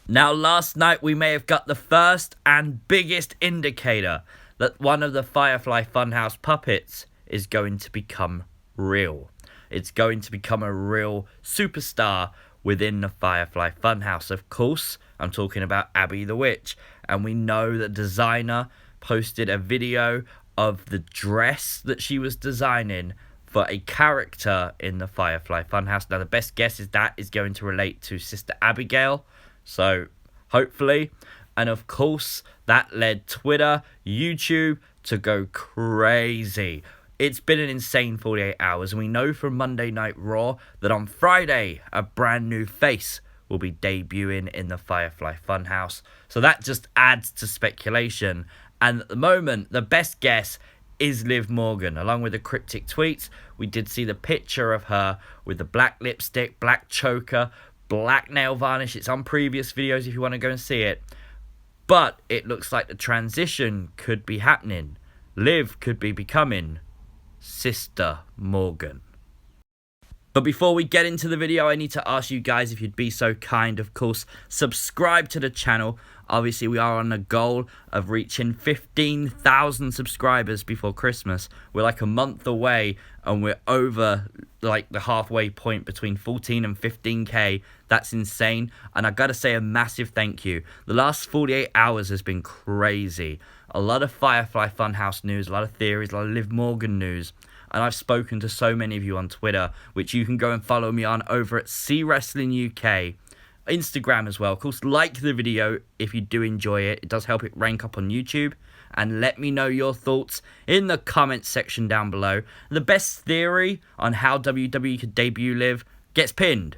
Now, last night we may have got the first and biggest indicator that one of the Firefly Funhouse puppets is going to become real. It's going to become a real superstar within the Firefly Funhouse. Of course, I'm talking about Abby the Witch. And we know that designer posted a video of the dress that she was designing for a character in the Firefly Funhouse. Now, the best guess is that is going to relate to Sister Abigail. So, hopefully. And of course, that led Twitter, YouTube to go crazy. It's been an insane 48 hours. And we know from Monday Night Raw that on Friday, a brand new face will be debuting in the Firefly Funhouse. So that just adds to speculation. And at the moment, the best guess is Liv Morgan. Along with the cryptic tweets, we did see the picture of her with the black lipstick, black choker, black nail varnish. It's on previous videos if you want to go and see it. But it looks like the transition could be happening. Liv could be becoming Sister Morgan. But before we get into the video, I need to ask you guys if you'd be so kind, of course, subscribe to the channel. Obviously, we are on a goal of reaching 15,000 subscribers before Christmas. We're like a month away and we're over like the halfway point between 14 and 15k. That's insane. And I gotta say a massive thank you. The last 48 hours has been crazy. A lot of Firefly Funhouse news, a lot of theories, a lot of Liv Morgan news. And I've spoken to so many of you on Twitter, which you can go and follow me on over at C Wrestling UK. Instagram as well. Of course, like the video if you do enjoy it. It does help it rank up on YouTube. And let me know your thoughts in the comments section down below. The best theory on how WWE could debut Liv gets pinned.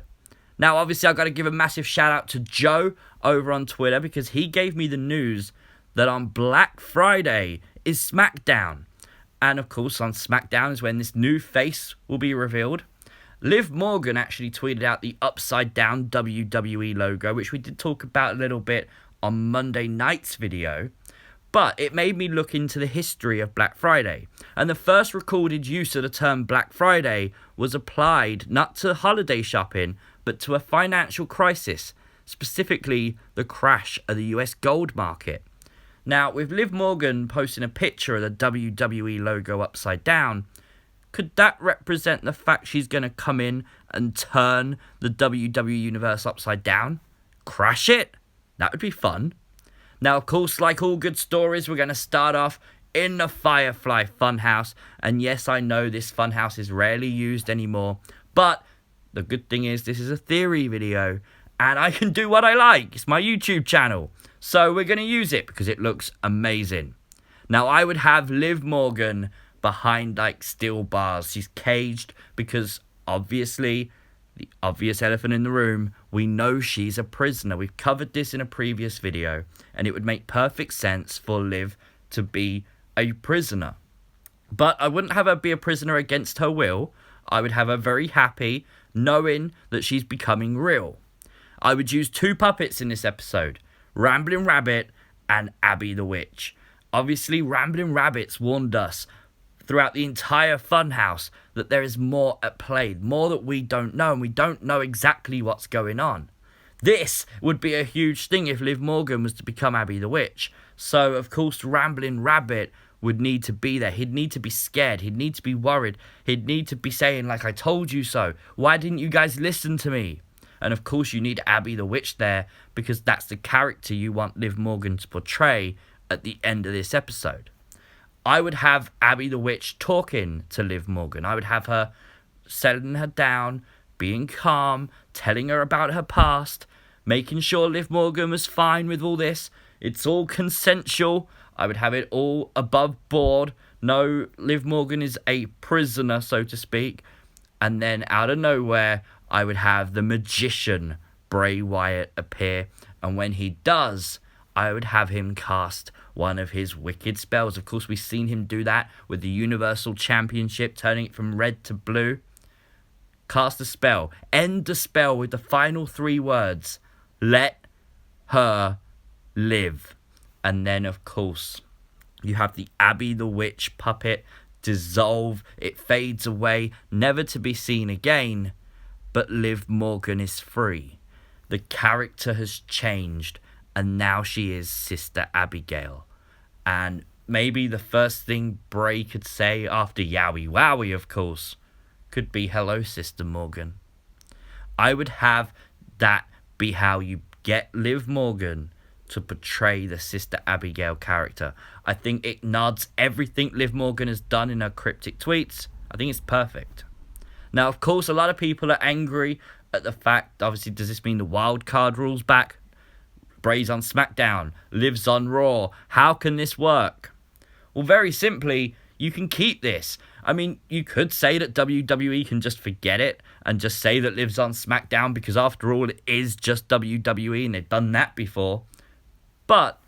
Now, obviously, I've got to give a massive shout out to Joe over on Twitter because he gave me the news that on Black Friday is SmackDown. And of course, on SmackDown is when this new face will be revealed. Liv Morgan actually tweeted out the upside down WWE logo, which we did talk about a little bit on Monday night's video. But it made me look into the history of Black Friday. And the first recorded use of the term Black Friday was applied not to holiday shopping, but to a financial crisis, specifically the crash of the US gold market. Now, with Liv Morgan posting a picture of the WWE logo upside down, could that represent the fact she's going to come in and turn the WWE Universe upside down? Crash it? That would be fun. Now, of course, like all good stories, we're going to start off in the Firefly Funhouse. And yes, I know this Funhouse is rarely used anymore. But the good thing is this is a theory video. And I can do what I like. It's my YouTube channel. So we're going to use it because it looks amazing. Now, I would have Liv Morgan behind like steel bars. She's caged because obviously the obvious elephant in the room, we know she's a prisoner. We've covered this in a previous video and it would make perfect sense for Liv to be a prisoner. But I wouldn't have her be a prisoner against her will. I would have her very happy knowing that she's becoming real. I would use two puppets in this episode, Ramblin' Rabbit and Abby the Witch. Obviously, Ramblin' Rabbit's warned us throughout the entire Funhouse that there is more at play, more that we don't know, and we don't know exactly what's going on. This would be a huge thing if Liv Morgan was to become Abby the Witch. So, of course, Ramblin' Rabbit would need to be there. He'd need to be scared. He'd need to be worried. He'd need to be saying, like, I told you so. Why didn't you guys listen to me? And, of course, you need Abby the Witch there because that's the character you want Liv Morgan to portray at the end of this episode. I would have Abby the Witch talking to Liv Morgan. I would have her settling her down, being calm, telling her about her past, making sure Liv Morgan was fine with all this. It's all consensual. I would have it all above board. No, Liv Morgan is a prisoner, so to speak. And then out of nowhere, I would have the magician Bray Wyatt appear. And when he does, I would have him cast one of his wicked spells. Of course, we've seen him do that with the Universal Championship, turning it from red to blue. Cast a spell. End the spell with the final three words. Let her live. And then, of course, you have the Abby the Witch puppet dissolve. It fades away, never to be seen again. But Liv Morgan is free. The character has changed, and now she is Sister Abigail. And maybe the first thing Bray could say after Yowie Wowie, of course, could be, "Hello, Sister Morgan." I would have that be how you get Liv Morgan to portray the Sister Abigail character. I think it nods everything Liv Morgan has done in her cryptic tweets. I think it's perfect. Now, of course, a lot of people are angry at the fact, obviously, does this mean the wild card rule's back? Bray's on SmackDown, Liv's on Raw. How can this work? Well, very simply, you can keep this. I mean, you could say that WWE can just forget it and just say that Liv's on SmackDown because, after all, it is just WWE and they've done that before. But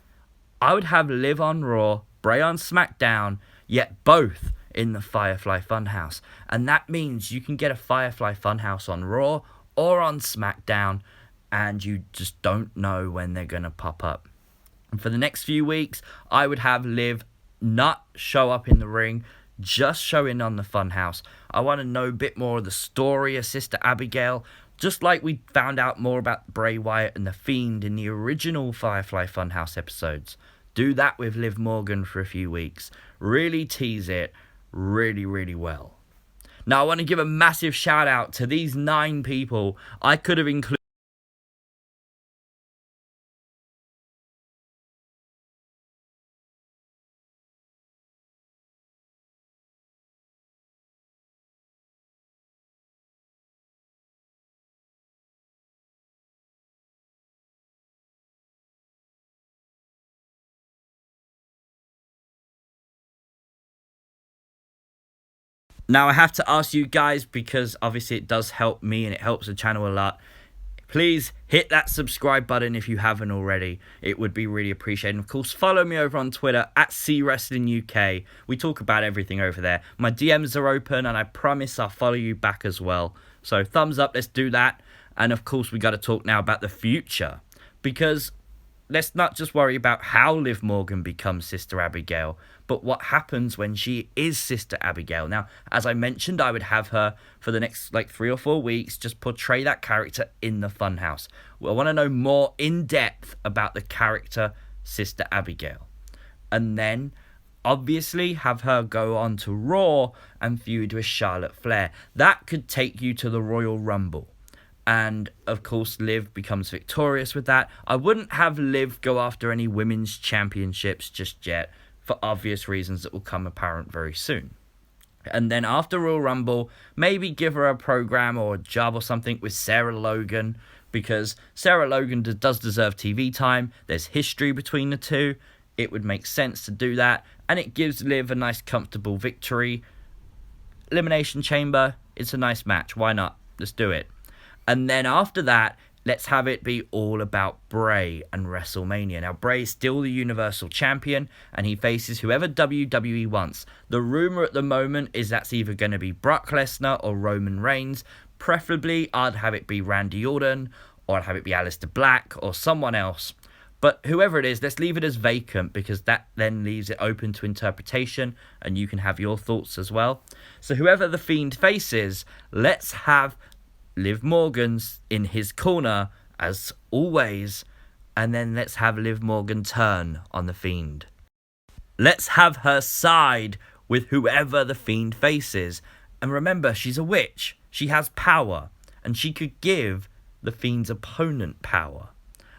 I would have Liv on Raw, Bray on SmackDown, yet both in the Firefly Funhouse. And that means you can get a Firefly Funhouse on Raw or on SmackDown, and you just don't know when they're going to pop up. And for the next few weeks, I would have Liv not show up in the ring, just show in on the Funhouse. I want to know a bit more of the story of Sister Abigail, just like we found out more about Bray Wyatt and The Fiend in the original Firefly Funhouse episodes. Do that with Liv Morgan for a few weeks. Really tease it really, really well. Now, I want to give a massive shout out to these 9 people. I could have included. Now, I have to ask you guys, because obviously it does help me and it helps the channel a lot. Please hit that subscribe button if you haven't already. It would be really appreciated. And of course, follow me over on Twitter at CWrestlingUK. We talk about everything over there. My DMs are open, and I promise I'll follow you back as well. So thumbs up, let's do that. And of course, we got to talk now about the future, because let's not just worry about how Liv Morgan becomes Sister Abigail, but what happens when she is Sister Abigail. Now, as I mentioned, I would have her for the next 3 or 4 weeks just portray that character in the Funhouse. I want to know more in depth about the character Sister Abigail. And then, obviously, have her go on to Raw and feud with Charlotte Flair. That could take you to the Royal Rumble. And, of course, Liv becomes victorious with that. I wouldn't have Liv go after any women's championships just yet, for obvious reasons that will come apparent very soon. And then after Royal Rumble, maybe give her a program or a job or something with Sarah Logan, because Sarah Logan does deserve TV time. There's history between the two. It would make sense to do that. And it gives Liv a nice, comfortable victory. Elimination Chamber, it's a nice match. Why not? Let's do it. And then after that, let's have it be all about Bray and WrestleMania. Now, Bray is still the Universal Champion, and he faces whoever WWE wants. The rumor at the moment is that's either going to be Brock Lesnar or Roman Reigns. Preferably, I'd have it be Randy Orton, or I'd have it be Aleister Black, or someone else. But whoever it is, let's leave it as vacant, because that then leaves it open to interpretation, and you can have your thoughts as well. So whoever the Fiend faces, let's have Liv Morgan's in his corner, as always, and then let's have Liv Morgan turn on the Fiend. Let's have her side with whoever the Fiend faces. And remember, she's a witch. She has power, and she could give the Fiend's opponent power.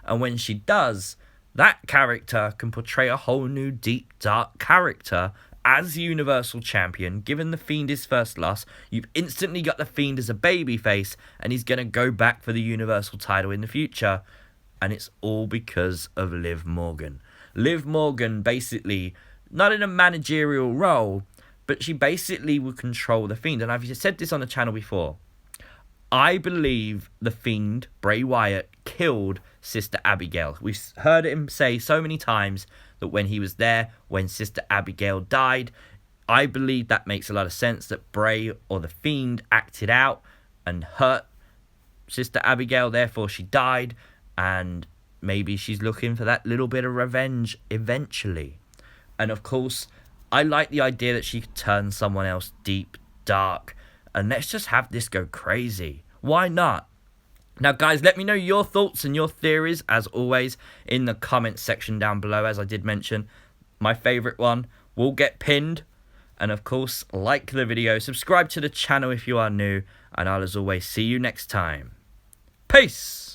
And when she does, that character can portray a whole new deep, dark character as Universal Champion. Given the Fiend his first loss, you've instantly got the Fiend as a babyface, and he's going to go back for the Universal title in the future. And it's all because of Liv Morgan. Liv Morgan basically, not in a managerial role, but she basically will control the Fiend. And I've said this on the channel before. I believe the Fiend, Bray Wyatt, killed Sister Abigail. We've heard him say so many times that when he was there, when Sister Abigail died, I believe that makes a lot of sense, that Bray or the Fiend acted out and hurt Sister Abigail, therefore she died, and maybe she's looking for that little bit of revenge eventually. And of course, I like the idea that she could turn someone else deep, dark, and let's just have this go crazy. Why not? Now, guys, let me know your thoughts and your theories, as always, in the comments section down below. As I did mention, my favourite one will get pinned. And, of course, like the video, subscribe to the channel if you are new, and I'll, as always, see you next time. Peace!